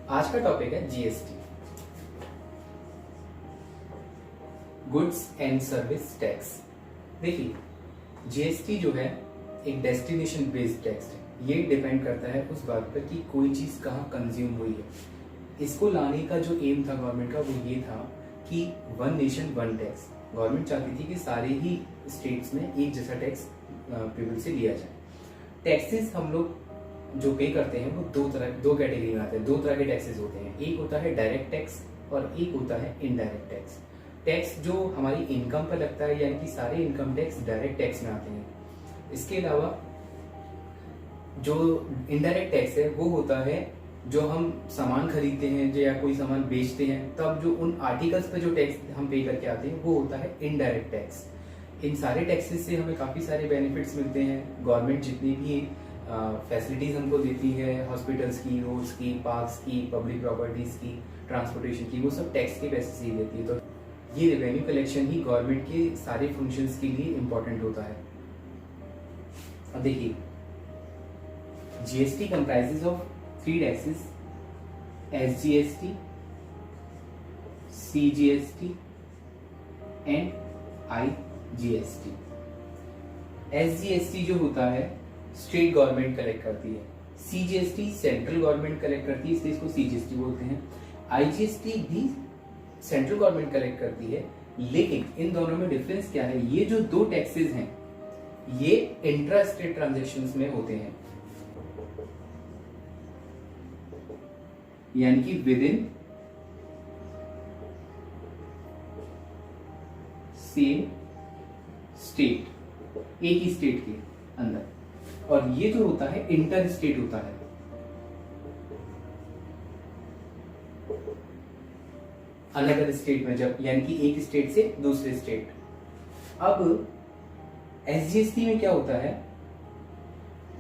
आज का टॉपिक है GST, goods and service tax. देखिए, जीएसटी जो है एक डेस्टिनेशन बेस्ड टैक्स है। ये डिपेंड करता है उस बात पर कि कोई चीज कहाँ कंज्यूम हुई है। इसको लाने का जो एम था गवर्नमेंट का वो ये था कि one nation one tax. Government चाहती थी कि सारे ही स्टेट्स में एक जैसा टैक्स पीपल से लिया जाए। टैक्सेस हम लोग जो पे करते हैं वो दो कैटेगरी में आते हैं। दो तरह के टैक्सेस होते हैं, एक होता है डायरेक्ट टैक्स और एक होता है इनडायरेक्ट टैक्स। टैक्स जो हमारी इनकम पर लगता है, यानी कि सारे इनकम टैक्स डायरेक्ट टैक्स में आते हैं। इसके अलावा जो इनडायरेक्ट टैक्स है वो होता है जो हम सामान खरीदते हैं या कोई सामान बेचते हैं, तब जो उन आर्टिकल्स पे जो टैक्स हम पे करके आते हैं वो होता है इनडायरेक्ट टैक्स। इन सारे टैक्सेस से हमें काफी सारे बेनिफिट्स मिलते हैं। गवर्नमेंट जितनी भी फैसिलिटीज हमको देती है, हॉस्पिटल्स की, रोड्स की, पार्क्स की, पब्लिक प्रॉपर्टीज की, ट्रांसपोर्टेशन की, वो सब टैक्स के पैसे से ही देती है। तो ये रेवेन्यू कलेक्शन ही गवर्नमेंट के सारे फंक्शंस के लिए इम्पोर्टेंट होता है। अब देखिए, GST comprises of 3 taxes: SGST, CGST and IGST. SGST जो होता है स्टेट गवर्नमेंट कलेक्ट करती है, सीजीएसटी सेंट्रल गवर्नमेंट कलेक्ट करती है, इसलिए इसको सीजीएसटी बोलते हैं। आईजीएसटी भी सेंट्रल गवर्नमेंट कलेक्ट करती है, लेकिन इन दोनों में डिफरेंस क्या है? ये जो दो टैक्सेस हैं ये इंट्रा स्टेट ट्रांजेक्शन्स में होते हैं, यानी कि विद इन सेम स्टेट, एक ही स्टेट के अंदर। और ये जो होता है इंटर स्टेट होता है। अलग अलग स्टेट में जब, यानी कि एक स्टेट से दूसरे स्टेट। अब एसजीएसटी में क्या होता है?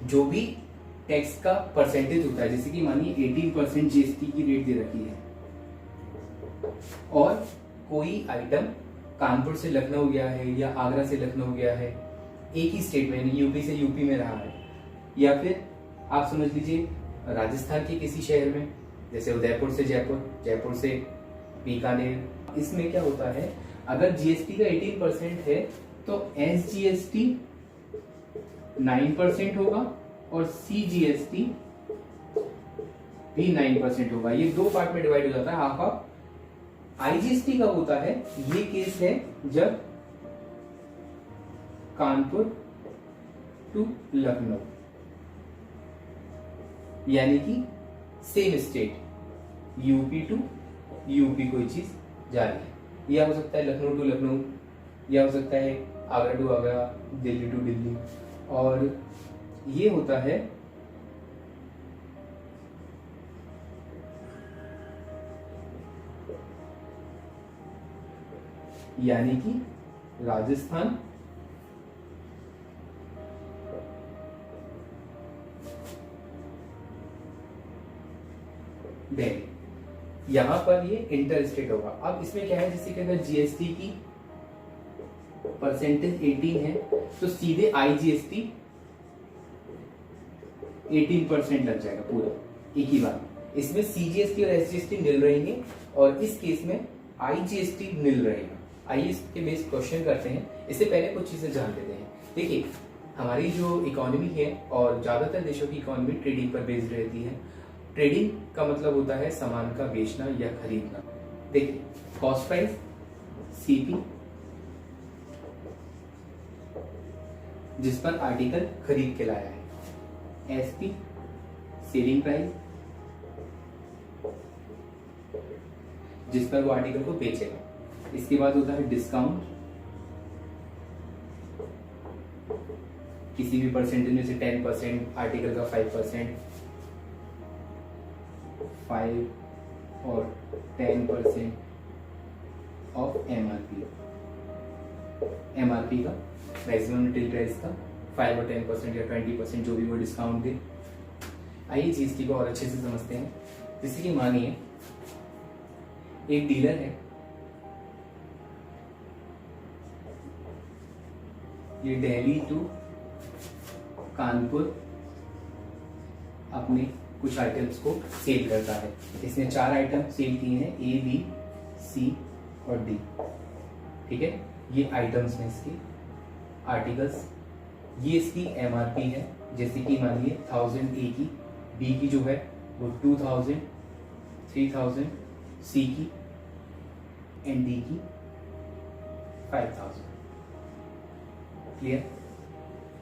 जो भी टैक्स का परसेंटेज होता है, जैसे कि मानिए 18% जीएसटी की रेट दे रखी है, और कोई आइटम कानपुर से लखनऊ गया है या आगरा से लखनऊ गया है, एक ही स्टेट में, यूपी से यूपी में रहा है, या फिर आप समझ लीजिए राजस्थान के किसी शहर में, जैसे उदयपुर से जयपुर, जयपुर से बीकानेर। इसमें क्या होता है, अगर जीएसटी का 18% है तो एसजीएसटी 9% होगा और सीजीएसटी भी 9% होगा। ये दो पार्ट में डिवाइड हो जाता है, हाफ हाफ। आईजीएसटी का होता है, ये केस है जब कानपुर टू लखनऊ, यानी कि same state, UP to UP कोई चीज जा रही है, या हो सकता है लखनऊ टू लखनऊ, या हो सकता है आगरा टू आगरा, दिल्ली टू दिल्ली। और ये होता है यानी कि राजस्थान दिल्ली, यहां पर ये इंटर स्टेट होगा। अब इसमें क्या है, जैसे कि अगर जीएसटी की परसेंटेज 18 है तो सीधे आईजीएसटी 18% लग जाएगा पूरा एक ही बार। इसमें सीजीएसटी और एसजीएसटी निल रहेंगे और इस केस में आईजीएसटी निल रहेगा। आइए इसके बेस क्वेश्चन करते हैं। इससे पहले कुछ चीजें जान लेते हैं। देखिए, हमारी जो इकोनॉमी है और ज्यादातर देशों की इकोनॉमी ट्रेडिंग पर बेस्ड रहती है। ट्रेडिंग का मतलब होता है सामान का बेचना या खरीदना। देखिए, कॉस्ट प्राइस सीपी, जिस पर आर्टिकल खरीद के लाया है, एसपी सेलिंग प्राइस, जिस पर वो आर्टिकल को बेचेगा। इसके बाद होता है डिस्काउंट, किसी भी परसेंटेज में से 10%, आर्टिकल का 5%, 5 और 10% ऑफ एमआरपी। एमआरपी का मैक्सिमम रिटेल प्राइस का 5 और 10% या 20% जो भी वो डिस्काउंट दे। आइए जीएसटी को और अच्छे से समझते हैं। जैसे कि मानिए एक डीलर है, ये दिल्ली टू कानपुर अपने कुछ आइटम्स को सेल करता है। इसने 4 आइटम सेल किए हैं, ए बी सी और डी। ठीक है, ये आइटम्स हैं इसकी, आर्टिकल्स। ये इसकी एमआरपी है, जैसे कि मानिए 1000 ए की, बी की जो है वो 2000, 3000, सी की एंड डी की 5000। क्लियर।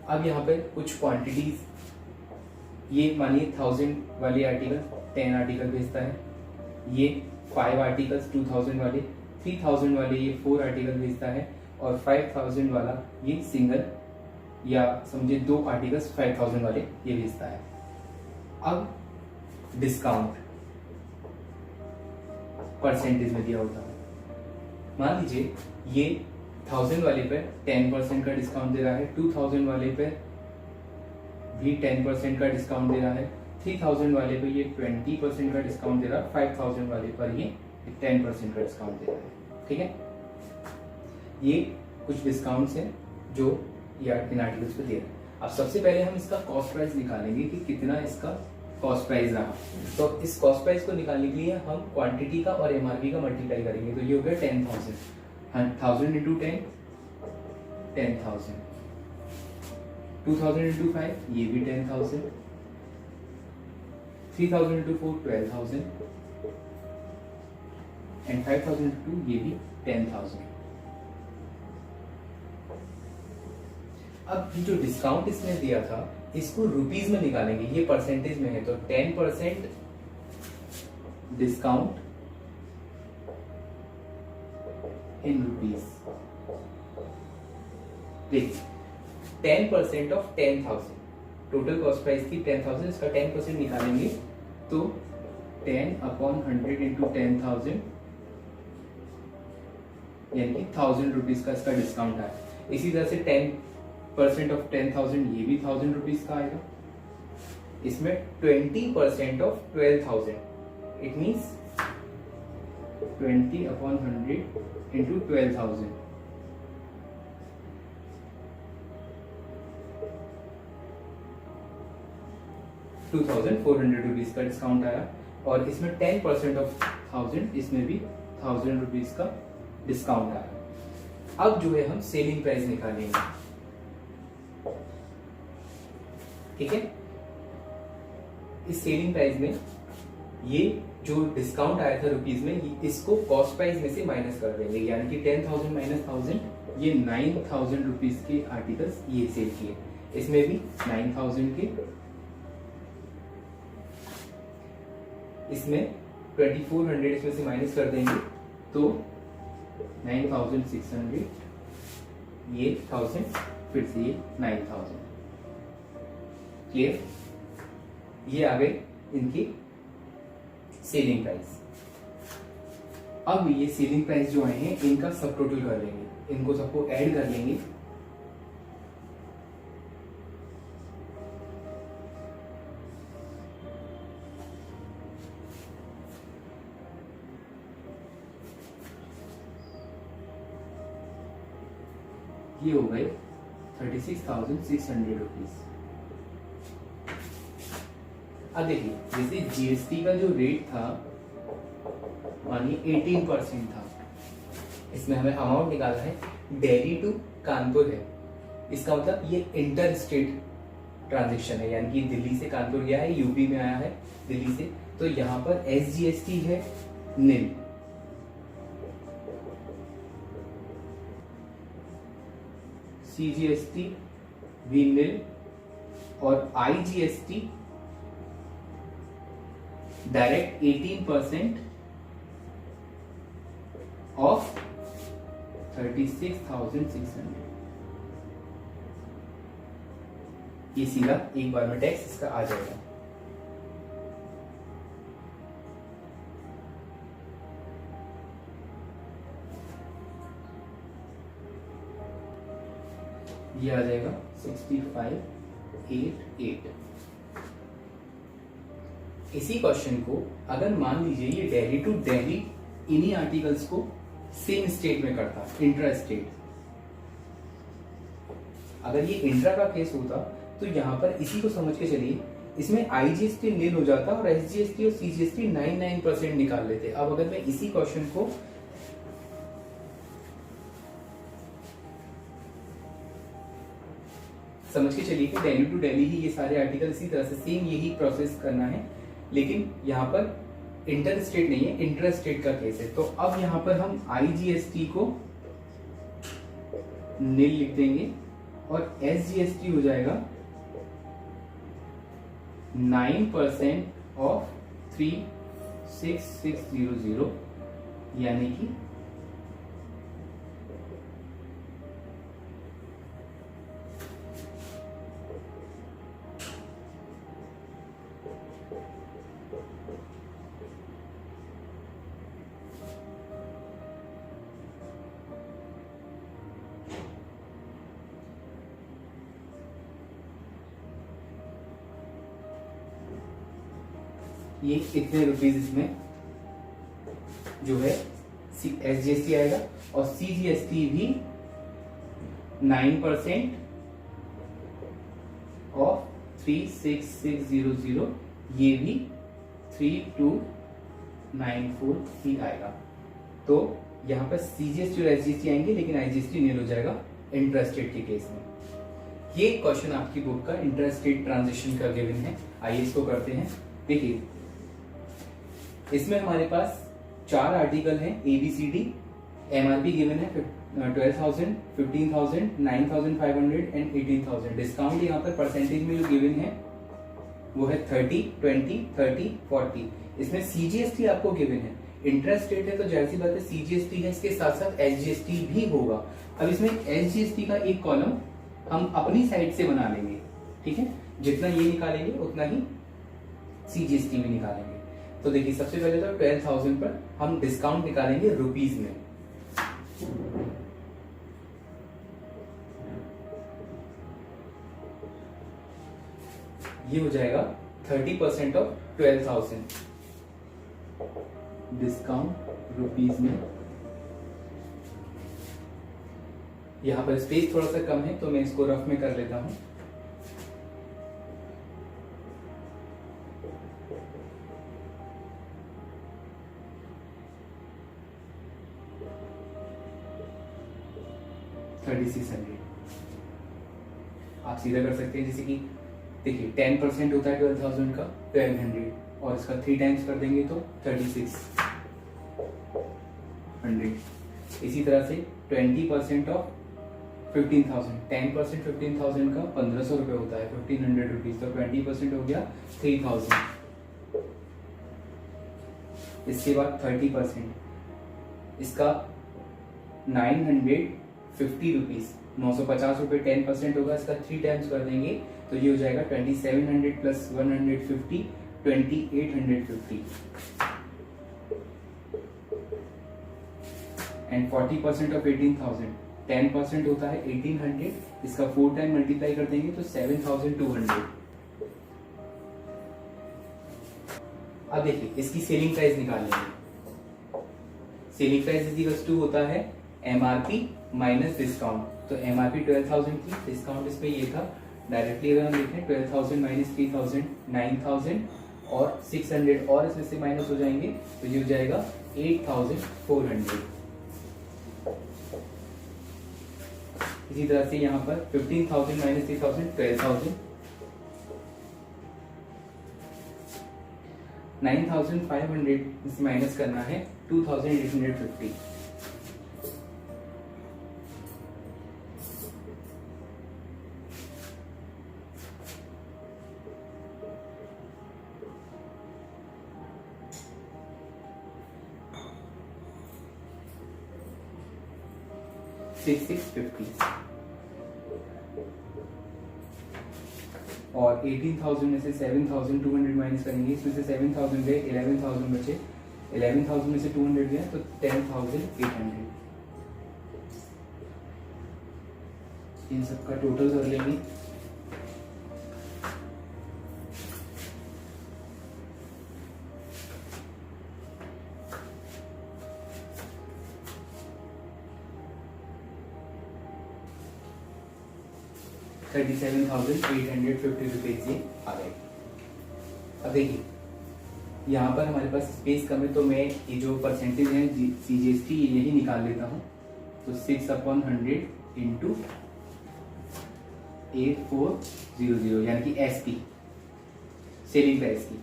अब यहाँ पे कुछ क्वांटिटीज, ये मानिए 1000 वाले आर्टिकल 10 आर्टिकल भेजता है, ये 5 आर्टिकल्स 2000 वाले, 3000 वाले ये 4 आर्टिकल भेजता है, और 5000 वाला ये सिंगल या समझे 2 आर्टिकल्स 5000 वाले ये भेजता है। अब डिस्काउंट परसेंटेज में दिया होता है। मान लीजिए ये 1000 वाले पे 10% का डिस्काउंट दे रहा है, 2000 वाले पे भी 10% का डिस्काउंट दे रहा है, 3000 वाले पे ये 20% का डिस्काउंट दे रहा है, 5000 वाले पर ये 10% का डिस्काउंट दे रहा है। ठीक है, ये कुछ डिस्काउंट्स हैं जो ये इन आर्टिकल्स पे दे रहा है। अब सबसे पहले हम इसका कॉस्ट प्राइस निकालेंगे कि कितना इसका कॉस्ट प्राइस रहा। तो इस कॉस्ट प्राइस को निकालने के लिए हम क्वांटिटी का और एमआरपी का मल्टीप्लाई करेंगे। तो ये हो गया 10,000, 1000 इंटू 10, 10,000, 2000 इंटू 5 ये भी 10,000, 3000 इंटू 4 12,000 एंड 5000 इंटू 2 ये भी 10,000। अब जो डिस्काउंट इसने दिया था इसको रुपीज में निकालेंगे, ये परसेंटेज में है तो 10% डिस्काउंट इन रुपीज। देखिए 10% ऑफ 10,000, टोटल कॉस्ट प्राइस थी 10,000, इसका 10% निकालेंगे तो 10/100 इंटू 10,000 यानी कि 1000 रुपीज का इसका डिस्काउंट है। इसी तरह से 10% ऑफ 10,000 ये भी 1000 रुपीज का आएगा। इसमें 20% of 12,000 it means 20/100 into 12,000 2,400 rupees का डिस्काउंट आया। और इसमें 10% ऑफ 1000 इसमें भी 1000 रुपीज का डिस्काउंट आया। अब जो है हम सेलिंग प्राइस निकालेंगे। ठीक है, इस सेलिंग प्राइस में ये जो डिस्काउंट आया था रुपीज में इसको कॉस्ट प्राइस में से माइनस कर देंगे, यानी कि 10,000 माइनस 1000 ये 9,000 रुपीज के आर्टिकल्स ये सेल किए। इसमें भी 9,000 के, इसमें 2400 इसमें से माइनस कर देंगे तो 9,600 ये 1000 फिर से ये 9,000। क्लियर, ये आ गए इनकी सेलिंग प्राइस। अब ये सेलिंग प्राइस जो आए हैं इनका सब टोटल कर लेंगे, इनको सबको ऐड कर लेंगे। ये हो गए 36,600 रुपीज। अब देखिए जैसे जीएसटी का जो रेट था मानिए 18% था, इसमें हमें अमाउंट निकालना है, दिल्ली टू कानपुर है, इसका मतलब ये इंटर स्टेट ट्रांजेक्शन है, यानी कि दिल्ली से कानपुर गया है, यूपी में आया है दिल्ली से, तो यहाँ पर एसजीएसटी है निल। सीजीएसटी भी निल और आईजीएसटी डायरेक्ट 18% ऑफ 36,600। ये सीधा एक बार में टैक्स इसका आ जाएगा। ये आ जाएगा 6588। इसी क्वेश्चन को अगर मान लीजिए ये दिल्ली टू दिल्ली इन्हीं आर्टिकल्स को सेम स्टेट में करता, इंट्रा स्टेट, अगर ये इंट्रा का केस होता तो यहां पर इसी को समझ के चलिए इसमें आईजीएसटी नील हो जाता और एसजीएसटी और सीजीएसटी 99% निकाल लेते। अब अगर मैं इसी क्वेश्चन को समझ के चलिए कि दिल्ली टू दिल्ली ही ये सारे आर्टिकल इसी तरह से सेम यही प्रोसेस करना है, लेकिन यहाँ पर इंटर स्टेट नहीं है, इंटर स्टेट का केस है। तो अब यहाँ पर हम आईजीएसटी को नील लिख देंगे और एसजीएसटी हो जाएगा 9% ऑफ 36600, यानी कि ये कितने रुपीज इसमें जो है एसजीएसटी आएगा और सीजीएसटी भी 9% ऑफ 36600, ये भी 3294 ही आएगा। तो यहाँ पर सीजीएसटी और एसजीएसटी आएंगे, लेकिन आईजीएसटी नील हो जाएगा इंट्रास्टेट के केस में। ये क्वेश्चन आपकी बुक का इंट्रास्टेट ट्रांजिशन का गिवन है। आइए इसको करते हैं। देखिए इसमें हमारे पास 4 आर्टिकल हैं ABCD। एमआरपी गिवन है 12,000, 15,000, 9,500 एंड 18,000। डिस्काउंट यहाँ पर परसेंटेज में जो गिवन है वो है 30, 20, 30, 40। इसमें सीजीएसटी आपको गिवन है, इंटरेस्ट रेट है तो जाहिर सी बात है सीजीएसटी है, इसके साथ साथ एसजीएसटी भी होगा। अब इसमें एसजीएसटी का एक कॉलम हम अपनी साइड से बना लेंगे, ठीक है। जितना ये निकालेंगे उतना ही सीजीएसटी भी निकालेंगे। तो देखिए सबसे पहले तो 12,000 पर हम डिस्काउंट निकालेंगे रुपीज में। ये हो जाएगा 30% ऑफ 12,000 डिस्काउंट रुपीज में। यहां पर स्पेस थोड़ा सा कम है तो मैं इसको रफ में कर लेता हूं। आप सीधा कर सकते हैं, जैसे कि देखिए 10% होता है 12,000 का 1200 और इसका 3 टाइम्स कर देंगे तो 3600। इसी तरह से 20% ऑफ 15,000, 10% 15,000 का 1,500 रुपए होता है 1,500 रुपीज, तो 20% हो गया 3,000। इसके बाद 30% इसका 950 रुपीज, 950 रुपए 10% होगा, इसका 3 टाइम्स कर देंगे तो ये हो जाएगा 2,700 प्लस 150 2,850। एंड 40% ऑफ 18,000, 10% होता है 1,800, इसका 4 टाइम मल्टीप्लाई कर देंगे तो 7,200। अब देखिए इसकी सेलिंग प्राइस निकाल लेंगे। सेलिंग प्राइस इक्वल्स टू होता है एमआरपी माइनस डिस्काउंट। तो एमआरपी 12,000 की, डिस्काउंट इसमें ये था, डायरेक्टली अगर हम लिखें 12,000 माइनस 3,000 9,000 और 600 और इसमें से माइनस हो जाएंगे तो ये हो जाएगा 8,400। इसी तरह से यहाँ पर 15,000 माइनस 3,000 12,000, 9,500 इससे माइनस करना है 2,850। और 18,000 में से 7,200 माइनस करेंगे, इसमें से 7,000 गए 11,000 बचे, 11,000 में से 200 गया तो 10,800। इन सबका टोटल कर लेंगे। ₹37,850 ये आ गए। देखिए यहाँ पर हमारे पास स्पेस कम है, तो मैं ये जो परसेंटेज है CGST यही निकाल लेता हूँ। तो 6/100 इंटू 8400 यानी कि SP सेलिंग प्राइस की,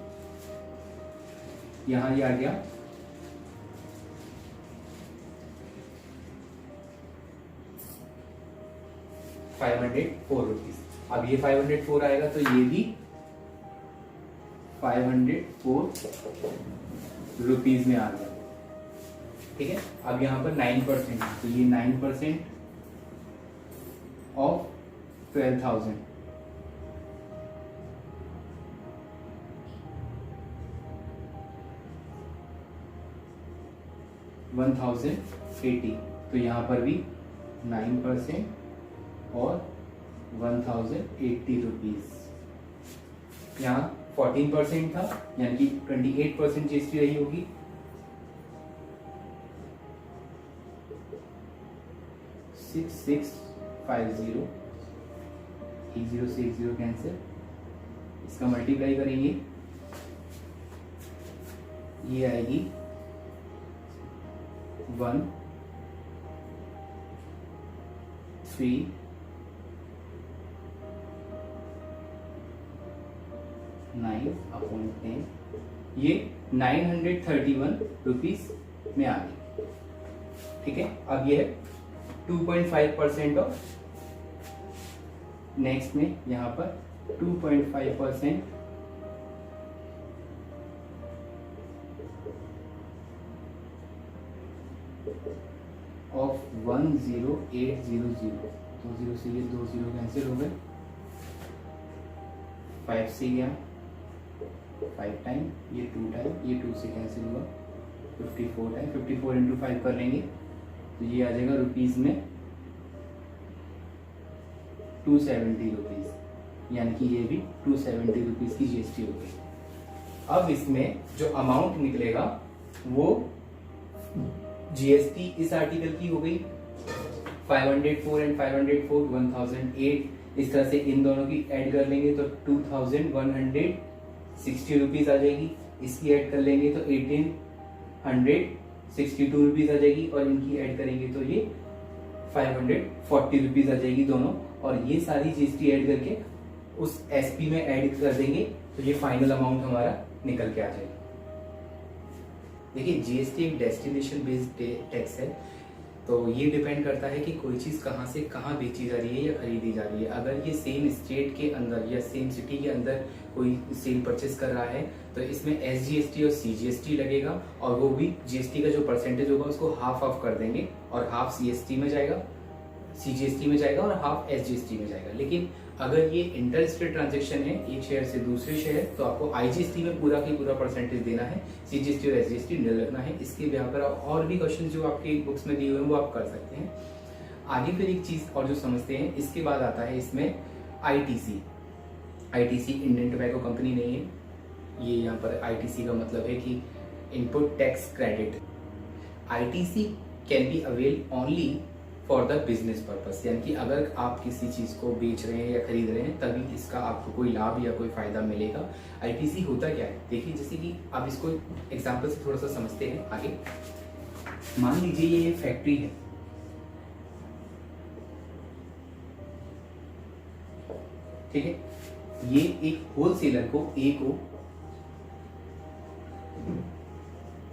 यहाँ ये आ गया 504 रुपीज। अब ये 504 आएगा तो ये भी 504 रुपीज में आ गया। ठीक है, अब यहाँ पर 9%, तो ये 9% ऑफ 12,000, $1,080, तो यहाँ पर भी 9% और 1,080 रुपीज। यहाँ 14% था यानी कि 28% GST रही होगी। 6650, 0 से 0 कैंसिल, इसका मल्टीप्लाई करेंगे, ये आएगी 1,3,9/10, ये 931 रुपीज में आ गई। ठीक है, अब ये है 2.5% ऑफ। नेक्स्ट में यहां पर 2.5% ऑफ 10800, 20 से ये 2 0 कैंसिल हो गए, 5 से गया 5 टाइम, ये 2 टाइम, ये 2 से कैंसिल हुआ, 54 टाइम, 54 इंटू 5 कर लेंगे तो ये आ जाएगा रुपीज में 270 रुपीज, यानी कि ये भी 270 रुपीज की GST हो गई। अब इसमें जो अमाउंट निकलेगा वो GST इस आर्टिकल की हो गई 504 एंड 504 1008, इस तरह से इन दोनों की ऐड कर लेंगे तो 2160 रुपीज आ जाएगी। इसकी ऐड कर लेंगे तो 1862 रुपीज आ जाएगी, और इनकी ऐड करेंगे तो ये 540 रुपीज आ जाएगी दोनों, और ये सारी GST ऐड करके उस SP में ऐड कर देंगे तो ये फाइनल अमाउंट हमारा निकल के आ जाएगा। देखिए GST एक डेस्टिनेशन बेस्ड टैक्स है, तो ये डिपेंड करता है कि कोई चीज़ कहाँ से कहाँ बेची जा रही है या खरीदी जा रही है। अगर ये सेम स्टेट के अंदर या सेम सिटी के अंदर कोई सेल परचेस कर रहा है तो इसमें SGST और CGST लगेगा, और वो भी GST का जो परसेंटेज होगा उसको हाफ ऑफ कर देंगे, और हाफ CST में जाएगा, CGST में जाएगा और हाफ SGST में जाएगा। लेकिन अगर ये इंटर स्टेट ट्रांजेक्शन है एक शहर से दूसरे शहर, तो आपको IGST में पूरा की पूरा परसेंटेज देना है, CGST और SGST नहीं लगना है। इसके यहाँ पर और भी क्वेश्चन जो आपके बुक्स में दिए हुए हैं वो आप कर सकते हैं। आगे फिर एक चीज और जो समझते हैं, इसके बाद आता है इसमें ITC। इंडियन टोबैको कंपनी नहीं है, ये यहाँ पर ITC का मतलब है कि input tax credit. ITC can be avail only for the business purpose, यानी कि अगर आप किसी चीज को बेच रहे हैं या खरीद रहे हैं तभी इसका आपको कोई लाभ या कोई फायदा मिलेगा। ITC होता क्या है, देखिए जैसे कि आप इसको एग्जांपल से थोड़ा सा समझते हैं आगे। मान लीजिए ये फैक्ट्री है, ठीक है, ये एक होलसेलर को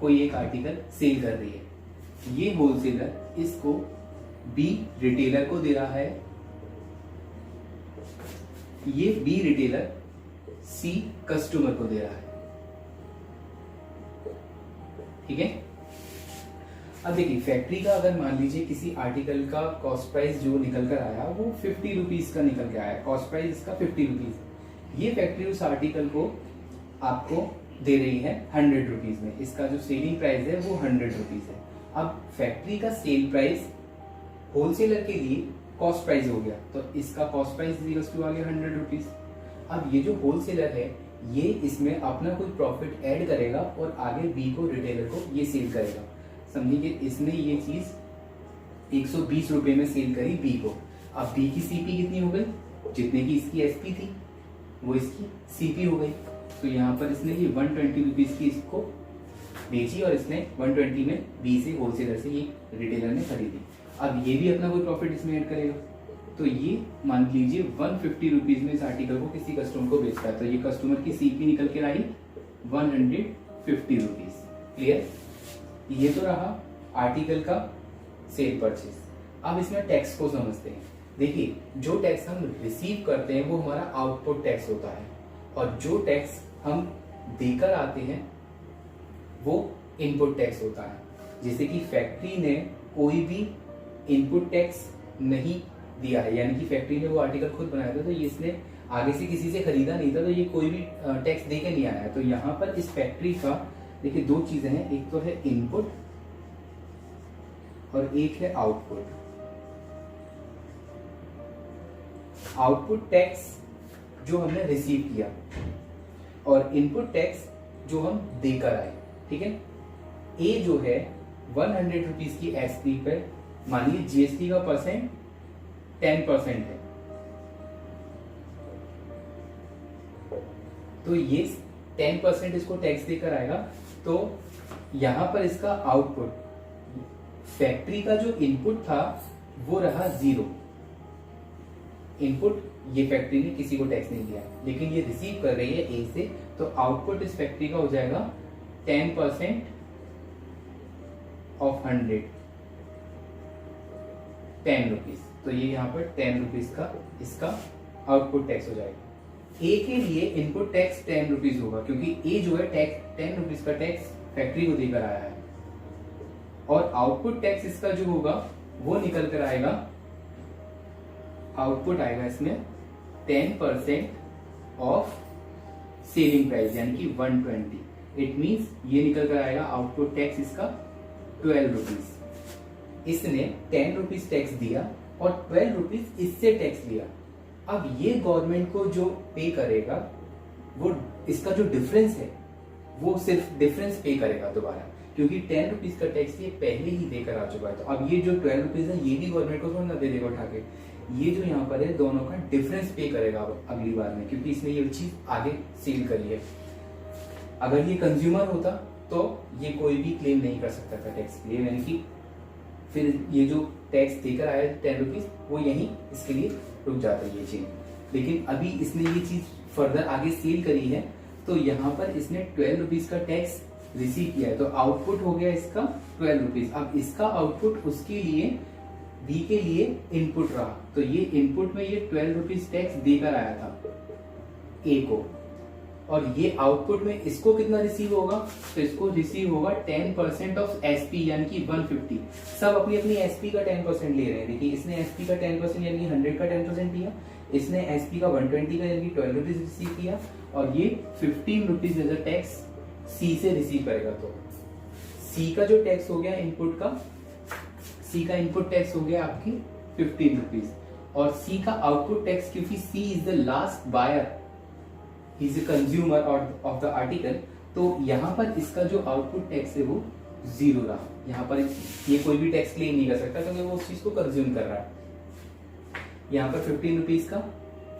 कोई एक आर्टिकल सेल कर रही है, ये होलसेलर इसको B रिटेलर को दे रहा है, ये B रिटेलर C कस्टमर को दे रहा है। ठीक है, अब देखिए फैक्ट्री का अगर मान लीजिए किसी आर्टिकल का कॉस्ट प्राइस जो निकल कर आया वो 50 रुपीज का निकल के आया, कॉस्ट प्राइस इसका 50 रुपीज, ये फैक्ट्री उस आर्टिकल को आपको दे रही है 100 रुपीज में, इसका जो सेलिंग प्राइस है वो 100 रुपीज है। अब फैक्ट्री का सेल प्राइस होलसेलर के लिए कॉस्ट प्राइस हो गया, तो इसका कॉस्ट प्राइस आ गया 100 रुपीज। अब ये जो होलसेलर है ये इसमें अपना कोई प्रॉफिट ऐड करेगा और आगे बी को रिटेलर को ये सेल करेगा। समझिए कि इसने ये चीज 120 रुपए में सेल करी बी को, अब बी की सीपी कितनी हो गई, जितने की इसकी एसपी थी वो इसकी सीपी हो गई। तो यहाँ पर इसने ये 120 रुपीज की इसको बेची और इसने 120 में बी से होलसेलर से ये रिटेलर ने खरीदी। अब ये भी अपना कोई प्रॉफिट इसमें ऐड करेगा, तो ये मान लीजिए 150 रुपीज में इस आर्टिकल को किसी कस्टमर को बेचता है, तो ये कस्टमर की सीपी निकल के आई 150 रुपीज। क्लियर? ये तो रहा आर्टिकल का सेल परचेज। अब इसमें टैक्स को समझते हैं। देखिए, जो टैक्स हम रिसीव करते हैं वो हमारा आउटपुट टैक्स होता है, और जो टैक्स हम देकर आते हैं वो इनपुट टैक्स होता है। जैसे कि फैक्ट्री ने कोई भी इनपुट टैक्स नहीं दिया है, यानी कि फैक्ट्री ने वो आर्टिकल खुद बनाया था, तो ये इसने आगे से किसी से खरीदा नहीं था, तो ये कोई भी टैक्स दे के नहीं आया है। तो यहाँ पर इस फैक्ट्री का देखिए दो चीजें हैं, एक तो है इनपुट और एक है आउटपुट। आउटपुट टैक्स जो हमने रिसीव किया और इनपुट टैक्स जो हम देकर आए, ठीक है। ए जो है 100 रुपीज की एसपी पे मानिए जीएसटी का परसेंट 10% है, तो ये 10% इसको टैक्स देकर आएगा। तो यहां पर इसका आउटपुट, फैक्ट्री का जो इनपुट था वो रहा 0। इनपुट ये फैक्ट्री ने किसी को टैक्स नहीं दिया, लेकिन ये रिसीव कर रही है ए से, तो आउटपुट इस फैक्ट्री का हो जाएगा 10% ऑफ 100, 10 रुपीज। तो ये यहाँ पर 10 रुपीज का इसका आउटपुट टैक्स हो जाएगा। ए के लिए इनपुट टैक्स 10 रुपीज होगा, क्योंकि ए जो है टैक्स 10 रुपीज का टैक्स फैक्ट्री को देकर आया है, और आउटपुट टैक्स इसका जो होगा वो निकल कर आएगा, आउटपुट आएगा इसमें 10% ऑफ सेलिंग प्राइस, यानी कि 120। इट मींस ये निकल कर आएगा आउटपुट टैक्स इसका 12 रुपीज। इसने 10 रुपीज टैक्स दिया और 12 रुपीज इससे टैक्स लिया। अब ये गवर्नमेंट को जो पे करेगा वो इसका जो डिफरेंस है वो सिर्फ डिफरेंस पे करेगा दोबारा, क्योंकि 10 रुपीज का टैक्स ये पहले ही देकर आ चुका है। तो अब ये जो 12 रुपीज है ये भी गवर्नमेंट को थोड़ा ना दे देगा उठा के, ये जो यहाँ पर है दोनों का डिफरेंस पे करेगा अगली बार में, क्योंकि इसने ये चीज आगे सेल करी है। अगर ये कंज्यूमर होता तो ये कोई भी क्लेम नहीं कर सकता था टैक्स के लिए, यानी कि फिर ये जो टैक्स देकर आया 10 रुपीज वो यहीं इसके लिए रुक जाता है ये चीज। लेकिन अभी इसने ये चीज फर्दर आगे सेल करी है, तो यहाँ पर इसने 12 रुपीज का टैक्स रिसीव किया है, तो आउटपुट हो गया इसका 12 रुपीज। अब इसका आउटपुट उसके लिए बी के लिए इनपुट रहा, तो ये इनपुट में ये 12 रुपीज टैक्स देकर आया था ए को, और ये आउटपुट में इसको कितना रिसीव होगा, तो इसको रिसीव होगा 10% ऑफ एसपी, यानी कि 150। सब अपनी अपनी एसपी का 10% ले रहे हैं। देखिए, इसने एसपी का 10% यानी कि 100 का 10% लिया, इसने एसपी का 120 का यानी कि 12 रुपीज रिसीव किया, और ये 15 rupees as a tax C से रिसीव करेगा। तो सी का जो टैक्स हो गया इनपुट का, सी का इनपुट टैक्स हो गया आपकी 15 रुपीज, और सी का आउटपुट टैक्स, क्योंकि she is the last buyer, he is a consumer of the article, तो यहाँ पर इसका जो आउटपुट टैक्स है वो 0 रहा। यहाँ पर ये कोई भी टैक्स क्लेम नहीं कर सकता, क्योंकि वो उस चीज को कंज्यूम कर रहा है। यहाँ पर 15 रुपीज का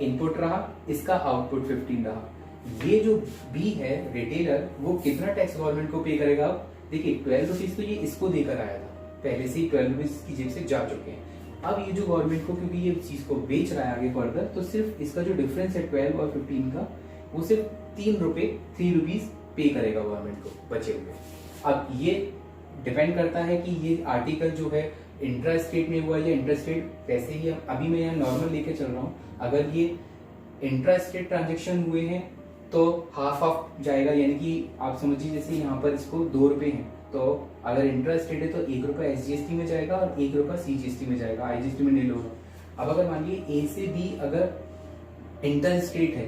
इनपुट रहा, इसका आउटपुट 15 रहा। ये जो बी है रिटेलर, वो कितना टैक्स गवर्नमेंट को पे करेगा? देखिए, 12 रुपीज तो ये इसको देकर आया था, पहले से ही 12 रुपीज की जेब से जा चुके हैं। अब ये जो गवर्नमेंट को, क्योंकि ये चीज को बेच रहा है आगे फर्दर, तो सिर्फ इसका जो डिफरेंस है 12 और 15 का, वो सिर्फ 3 रुपीज पे करेगा गवर्नमेंट को बचे हुए। अब ये डिपेंड करता है कि ये आर्टिकल जो है इंट्रा स्टेट में हुआ या इंटर स्टेट। वैसे ही अभी मैं यहाँ नॉर्मल लेके चल रहा हूँ, अगर ये इंट्रा स्टेट ट्रांजेक्शन हुए हैं तो हाफ ऑफ जाएगा, यानी कि आप समझिए जैसे यहाँ पर इसको 2 रुपए हैं, तो अगर इंट्रा स्टेट है तो 1 रुपया एसजीएसटी में जाएगा और 1 रुपया सीजीएसटी में जाएगा, आईजीएसटी में नहीं होगा। अब अगर मानिए ए से बी अगर इंटर स्टेट है,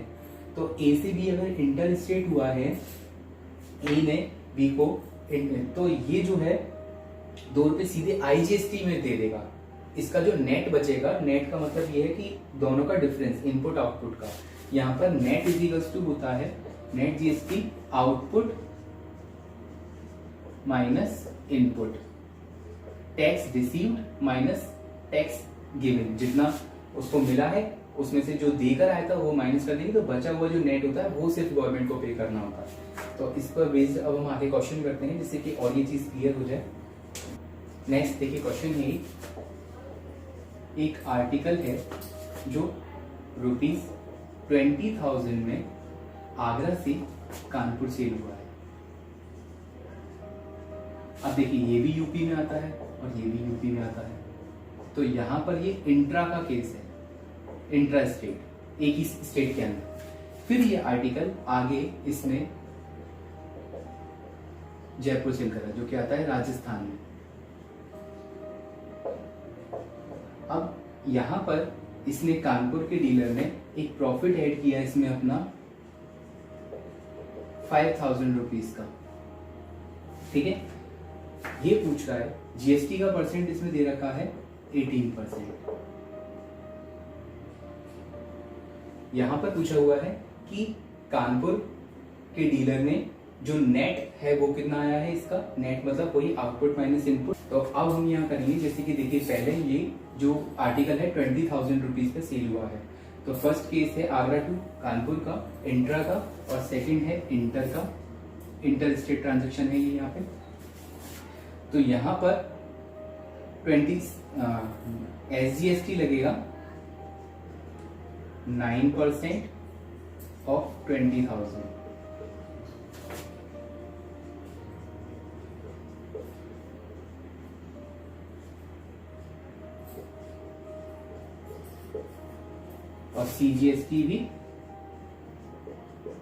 तो ए से बी अगर इंटर स्टेट हुआ है, ए ने बी को, तो ये जो है 2 रुपए सीधे आईजीएसटी में दे देगा। इसका जो नेट बचेगा, नेट का मतलब ये है कि दोनों का डिफरेंस इनपुट आउटपुट का, यहाँ पर नेट इज इक्वल्स टू होता है net GST output minus input, tax received minus tax given. जितना उसको मिला है उसमें से जो देकर आया था वो माइनस कर देंगे, तो बचा हुआ जो नेट होता है वो सिर्फ गवर्नमेंट को पे करना होता है। तो इस पर बेस्ड अब हम आगे क्वेश्चन करते हैं जिससे कि और ये चीज क्लियर हो जाए। नेक्स्ट देखिए क्वेश्चन है, एक आर्टिकल है जो ₹20,000 में आगरा से कानपुर सेल हुआ है। अब देखिए ये भी यूपी में आता है और ये भी यूपी में आता है, तो यहां पर ये इंट्रा का केस है, इंट्रा स्टेट, एक ही स्टेट के अंदर। फिर ये आर्टिकल आगे इसने जयपुर सेल करा जो कि आता है राजस्थान में। अब यहां पर इसने कानपुर के डीलर ने एक प्रॉफिट ऐड किया इसमें अपना 5,000 रुपीज का, ठीक है। ये पूछ रहा है जीएसटी का परसेंट इसमें दे रखा है 18%। यहां पर पूछा हुआ है कि कानपुर के डीलर ने जो नेट है वो कितना आया है, इसका नेट मतलब वही आउटपुट माइनस इनपुट। तो अब हम यहाँ करेंगे, जैसे कि देखिए पहले ये जो आर्टिकल है 20,000 रुपीज पे सेल हुआ है, तो फर्स्ट केस है आगरा टू कानपुर का, इंट्रा का, और सेकंड है इंटर का, इंटर स्टेट ट्रांजेक्शन है ये यहाँ पे। तो यहाँ पर 20 SGST लगेगा 9% ऑफ 20,000। और CGST भी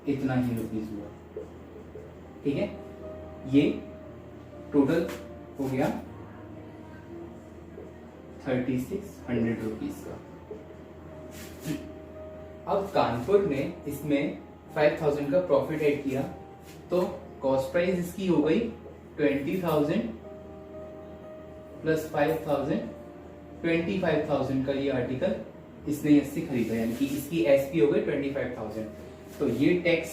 इतना ही रुपीज हुआ, ठीक है। ये टोटल हो गया 3,600 रुपीज का। अब कानपुर ने इसमें 5,000 का प्रॉफिट ऐड किया, तो कॉस्ट प्राइस इसकी हो गई 20,000 प्लस 5,000, 25,000 का ये आर्टिकल इसने इससे खरीदा, यानी कि इसकी एसपी हो गई 25,000। तो ये टैक्स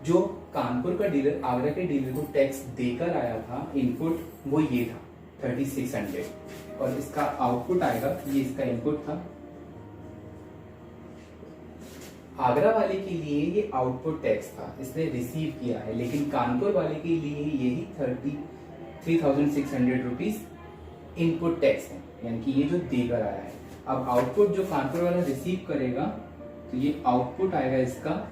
जो कानपुर का डीलर आगरा के डीलर को टैक्स देकर आया था, इनपुट वो ये था 3,600, और इसका आउटपुट आएगा, ये इसका इनपुट था। आगरा वाले के लिए ये आउटपुट टैक्स था, इसने रिसीव किया है, लेकिन कानपुर वाले के लिए यही 3,600 रुपीज इनपुट टैक्स है, यानी कि ये जो देकर आया है। अब आउटपुट जो कानपुर वाला रिसीव करेगा, तो ये आउटपुट आएगा इसका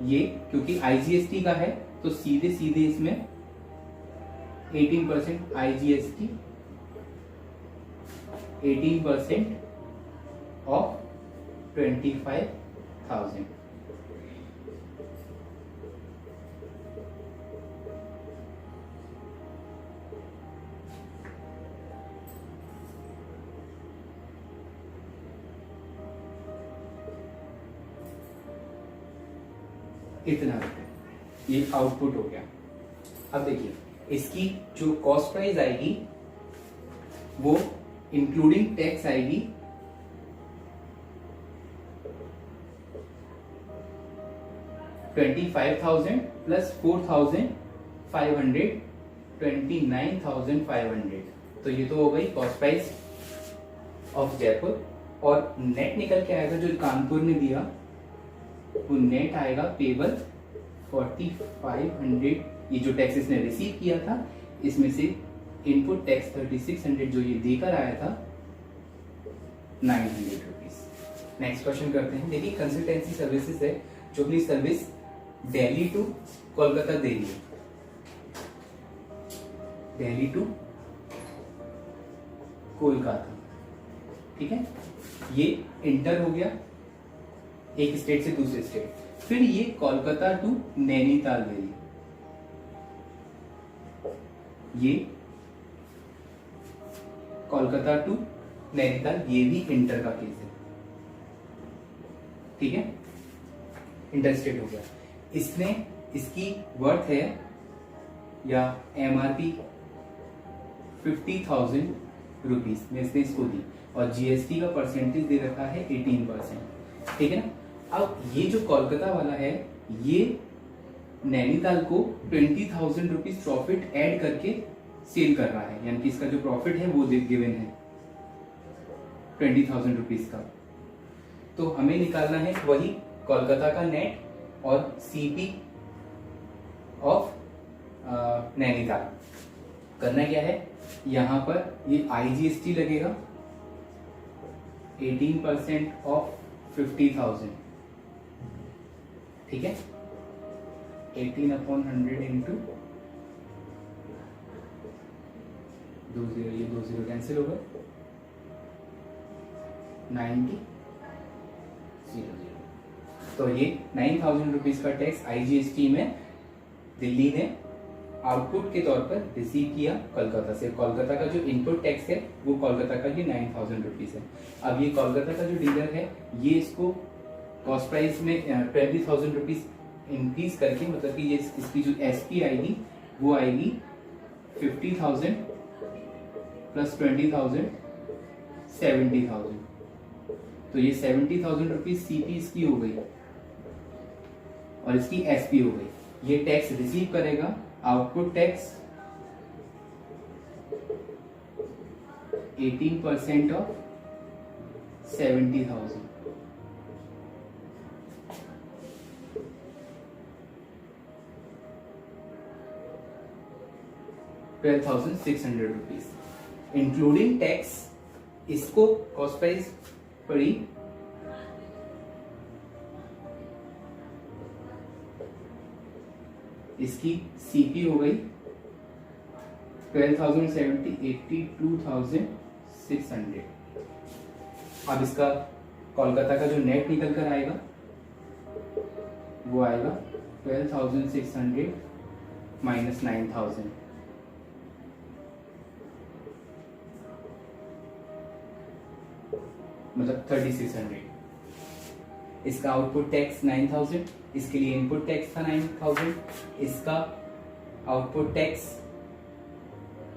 ये, क्योंकि आईजीएसटी का है तो सीधे सीधे इसमें 18% आईजीएसटी, 18% ऑफ 25,000। इतना रुपए ये आउटपुट हो गया। अब देखिए इसकी जो कॉस्ट प्राइस आएगी वो इंक्लूडिंग टैक्स आएगी 25,000 प्लस 4,500, 29,500। तो ये तो हो गई कॉस्ट प्राइस ऑफ जयपुर। और नेट निकल के आएगा जो कानपुर ने दिया, वो नेट आएगा पेबल 4,500। ये जो टैक्स इसने रिसीव किया था, इसमें से इनपुट टैक्स 3,600 जो ये देकर आया था 900 रुपीज। नेक्स्ट क्वेश्चन करते हैं। देखिए कंसल्टेंसी सर्विसेज है जो अपनी सर्विस दिल्ली टू कोलकाता दे रही है, दिल्ली टू कोलकाता, ठीक है। ये इंटर हो गया एक स्टेट से दूसरे स्टेट। फिर ये कोलकाता टू नैनीताल दे रही है, ये कोलकाता टू नैनीताल, ये भी इंटर का केस है, ठीक है, इंटर स्टेट हो गया। इसने इसकी वर्थ है या एमआरपी 50,000 रुपीज में इसने इसको दी, और जीएसटी का परसेंटेज दे रखा है 18%, ठीक है ना। अब ये जो कोलकाता वाला है, ये नैनीताल को 20,000 रुपीज प्रॉफिट ऐड करके सेल कर रहा है, यानी कि इसका जो प्रॉफिट है वो गिवन है 20,000 रुपीज का। तो हमें निकालना है वही कोलकाता का नेट और सीपी ऑफ नैनीताल। करना क्या है, यहाँ पर ये IGST लगेगा 18% ऑफ 50,000, ठीक है। 18/100 इंटू 20, ये 20 कैंसिल हो गए, 90 0 तो ये 9,000 रुपीज का टैक्स IGST में दिल्ली ने आउटपुट के तौर पर रिसीव किया कोलकाता से। कोलकाता का जो इनपुट टैक्स है वो कोलकाता का ये 9,000 रुपीज है। अब ये कोलकाता का जो डीलर है ये इसको कॉस्ट प्राइस में 20,000 रुपीज इंक्रीज करके, मतलब कि ये इसकी जो SP आएगी वो आएगी 50,000 प्लस 20,000 70,000। तो ये 70,000 रुपीज CP इसकी हो गई और इसकी SP हो गई। ये टैक्स रिसीव करेगा, output tax 18% of 70,000। ₹12,600 including tax इसको कॉस्ट प्राइस पड़ी 82,000 हो गई 12,070 82,600। अब इसका कोलकाता का जो नेट निकल कर आएगा वो आएगा 12,600 माइनस 9,000, मतलब 3,600। इसका आउटपुट टैक्स 9,000, इसके लिए इनपुट टैक्स था 9,000, इसका आउटपुट टैक्स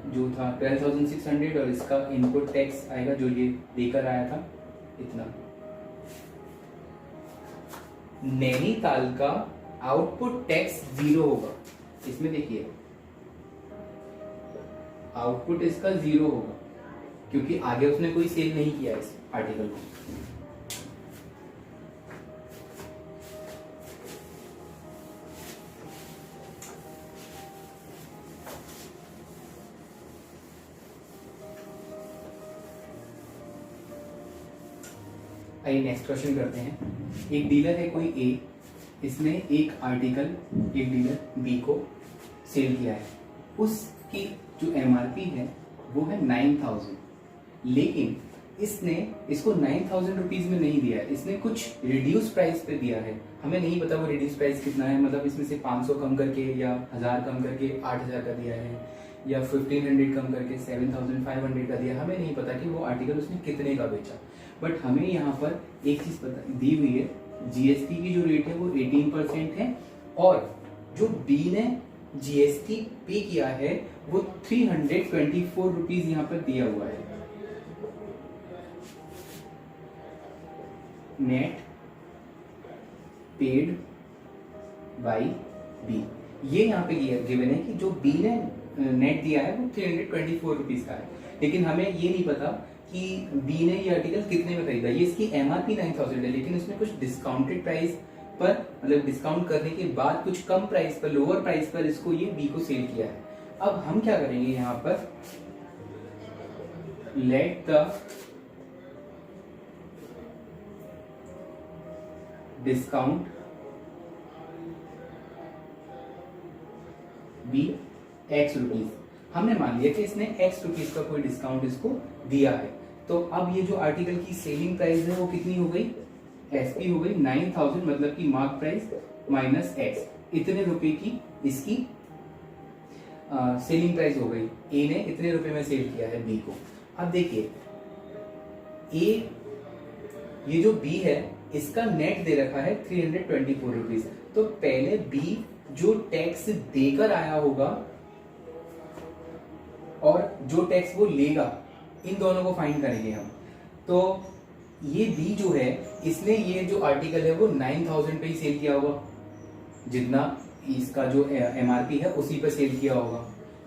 जो था 12,600 और इसका इनपुट टैक्स आएगा जो ये लेकर आया था इतना। नैनीताल का आउटपुट टैक्स 0 होगा, इसमें देखिए आउटपुट इसका 0 होगा क्योंकि आगे उसने कोई सेल नहीं किया इस आर्टिकल को। आइए नेक्स्ट क्वेश्चन करते हैं। एक डीलर है कोई A, इसने एक आर्टिकल एक डीलर B को सेल किया है, उसकी जो MRP है वो है 9,000, लेकिन इसने इसको 9,000 रुपीज में नहीं दिया है, इसने कुछ रिड्यूस प्राइस पे दिया है। हमें नहीं पता वो रिड्यूस प्राइस कितना है, मतलब इसमें से 500 कम करके या 1000 कम करके 8,000 का दिया है या 1,500 कम करके 7,500 का दिया। हमें नहीं पता कि वो आर्टिकल उसने कितने का बेचा, बट हमें यहाँ पर एक चीज दी हुई है, GST की जो रेट है वो 18% है और जो B ने GST पे किया है वो 324 रुपीज यहाँ पर दिया हुआ है। नेट पेड बाय B, ये यहाँ पे गिवन है कि जो B ने नेट दिया है वो 324 रुपीज का है, लेकिन हमें ये नहीं पता कि B ने ये आर्टिकल कितने में खरीदा। ये इसकी MRP 9,000 है, लेकिन उसने कुछ डिस्काउंटेड प्राइस पर, मतलब डिस्काउंट करने के बाद कुछ कम प्राइस पर, लोअर प्राइस पर इसको ये B को सेल किया है। अब हम क्या करेंगे यहाँ पर, let the discount B X rupees. हमने मान लिया कि इसने X रुपीज का कोई डिस्काउंट इसको दिया है, तो अब ये जो आर्टिकल की सेलिंग प्राइस है वो कितनी हो गई, SP हो गई 9,000, मतलब कि मार्क प्राइस माइनस X, इतने रुपए की इसकी सेलिंग प्राइस हो गई। A ने इतने रुपए में सेल किया है B को। अब देखिए A, ये जो B है इसका नेट दे रखा है 324 रुपीज, तो पहले B जो टैक्स देकर आया होगा और जो टैक्स वो लेगा, इन दोनों को फाइंड करेंगे हम। तो ये B जो है इसने ये जो आर्टिकल है वो 9,000 पे ही सेल किया होगा, जितना इसका जो MRP है उसी पे सेल किया होगा।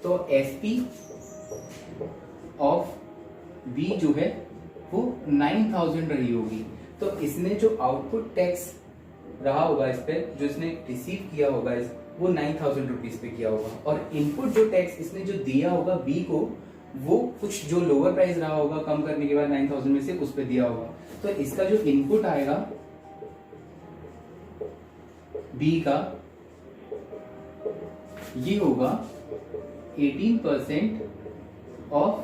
तो SP ऑफ बी जो है वो 9000 रही होगी। तो इसने जो आउटपुट टैक्स रहा होगा इस पे, जो इसने रिसीव किया होगा वो 9000 रुपीज पे किया होगा, और इनपुट जो टैक्स इसने जो दिया होगा बी को, वो कुछ जो लोअर प्राइस रहा होगा कम करने के बाद 9000 में से उस पे दिया होगा। तो इसका जो इनपुट आएगा बी का, ये होगा 18% ऑफ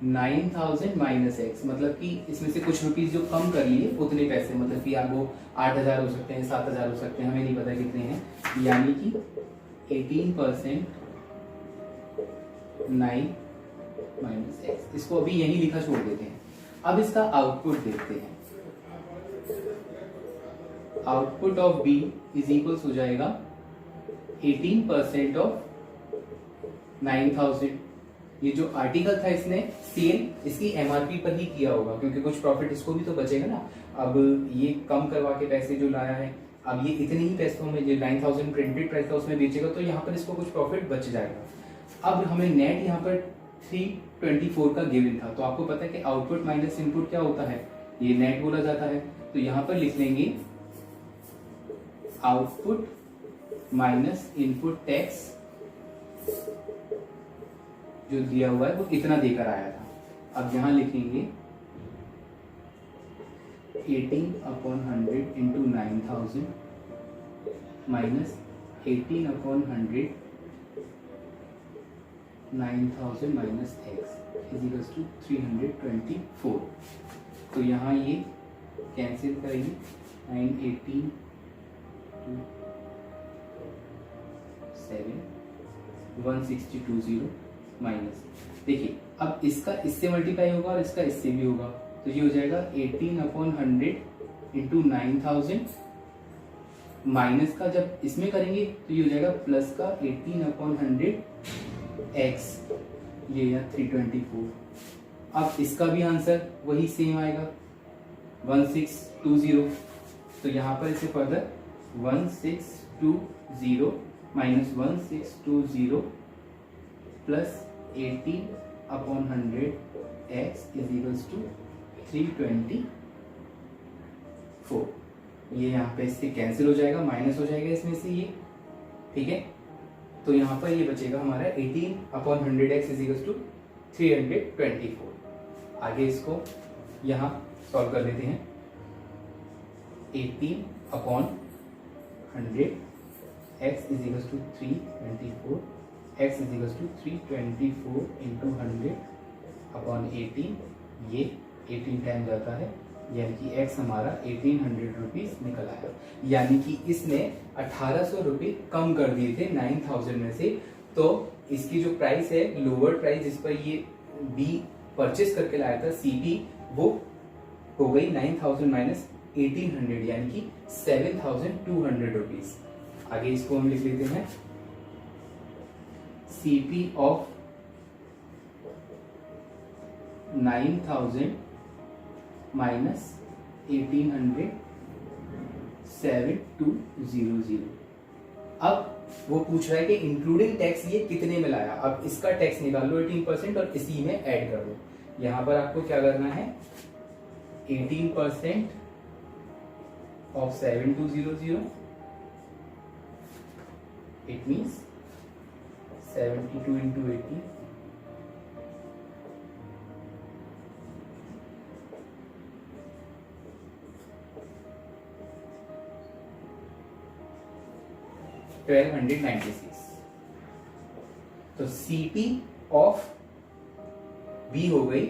9000 माइनस एक्स, मतलब कि इसमें से कुछ रुपीस जो कम कर लिए उतने पैसे, मतलब कि आप वो 8000 हो सकते हैं, 7000 हो सकते हैं, हमें नहीं पता कितने हैं, यानी कि 18% 9 माइनस एक्स। इसको अभी यही लिखा छोड़ देते हैं। अब इसका आउटपुट देखते हैं। Output of B is equals हो जाएगा 18% ऑफ 9000। ये जो आर्टिकल था इसने सेल इसकी एमआरपी पर ही किया होगा, क्योंकि कुछ प्रॉफिट इसको भी तो बचेगा ना। अब ये कम करवा के पैसे जो लाया है, अब ये इतने ही पैसों में, जो 9000 प्रिंटेड प्राइस था उसमें बेचेगा, तो यहाँ पर इसको कुछ प्रॉफिट बच जाएगा। अब हमें नेट यहाँ पर 324 का गिवन था, तो आपको पता है कि आउटपुट माइनस इनपुट क्या होता है, ये नेट बोला जाता है। तो यहाँ पर लिख लेंगे आउटपुट माइनस इनपुट टैक्स जो दिया हुआ है वो इतना देकर आया था। अब यहां लिखेंगे 18/100 into 9000 minus 18/100 9000 minus x is equals to 324। तो यहाँ ये कैंसिल करेंगे, 918 7 1620 माइनस, देखिए अब इसका इससे मल्टीप्लाई होगा और इसका इससे भी होगा, तो ये हो जाएगा 18/100 इंटू 9000 माइनस का जब इसमें करेंगे तो ये हो जाएगा प्लस का 18/100 एक्स, ये या 324। अब इसका भी आंसर वही सेम आएगा 1620। तो यहाँ पर इसे further 1620 minus 1620 plus 18/100 x is equals to 324। ये यहाँ पे इससे कैंसिल हो जाएगा, माइनस हो जाएगा इसमें से ये, ठीक है। तो यहाँ पर ये बचेगा हमारा 18/100 x इज इक्वल्स टू 324। आगे इसको यहाँ सॉल्व कर लेते हैं। 18/100 x is equals to 324, x is equals to 324 into 100/18, ये 18 टाइम जाता है, यानी कि x हमारा 1800 रुपीज निकल आया। यानी कि इसने 1800 रुपये कम कर दिए थे 9000 में से। तो इसकी जो प्राइस है, लोअर प्राइस जिस पर ये बी परचेस करके लाया था सीपी, वो हो गई 9000 माइनस 1800, यानी कि 7200 रुपीज। आगे इसको हम लिख लेते हैं, CP ऑफ 9000 माइनस 1800 7200। अब वो पूछ रहा है कि इंक्लूडिंग टैक्स ये कितने में लाया। अब इसका टैक्स निकाल लो 18% और इसी में ऐड कर दो। यहां पर आपको क्या करना है, 18% ऑफ 7200, इट मीन्स 72 into 80, $1296। तो CP ऑफ B हो गई,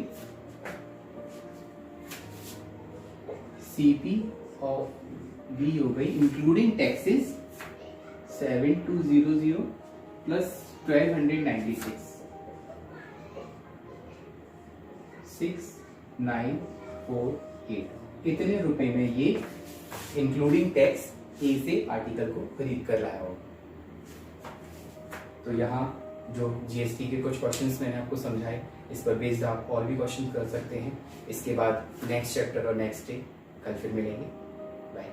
CP ऑफ B हो गई इंक्लूडिंग टैक्सेस 7200 प्लस 1296, 6948। इतने रुपए में ये इंक्लूडिंग टैक्स ए से आर्टिकल को खरीद कर लाया हो। तो यहाँ जो जीएसटी के कुछ क्वेश्चंस मैंने आपको समझाए, इस पर बेस्ड आप और भी क्वेश्चन कर सकते हैं। इसके बाद नेक्स्ट चैप्टर और नेक्स्ट डे कल फिर मिलेंगे। बाय।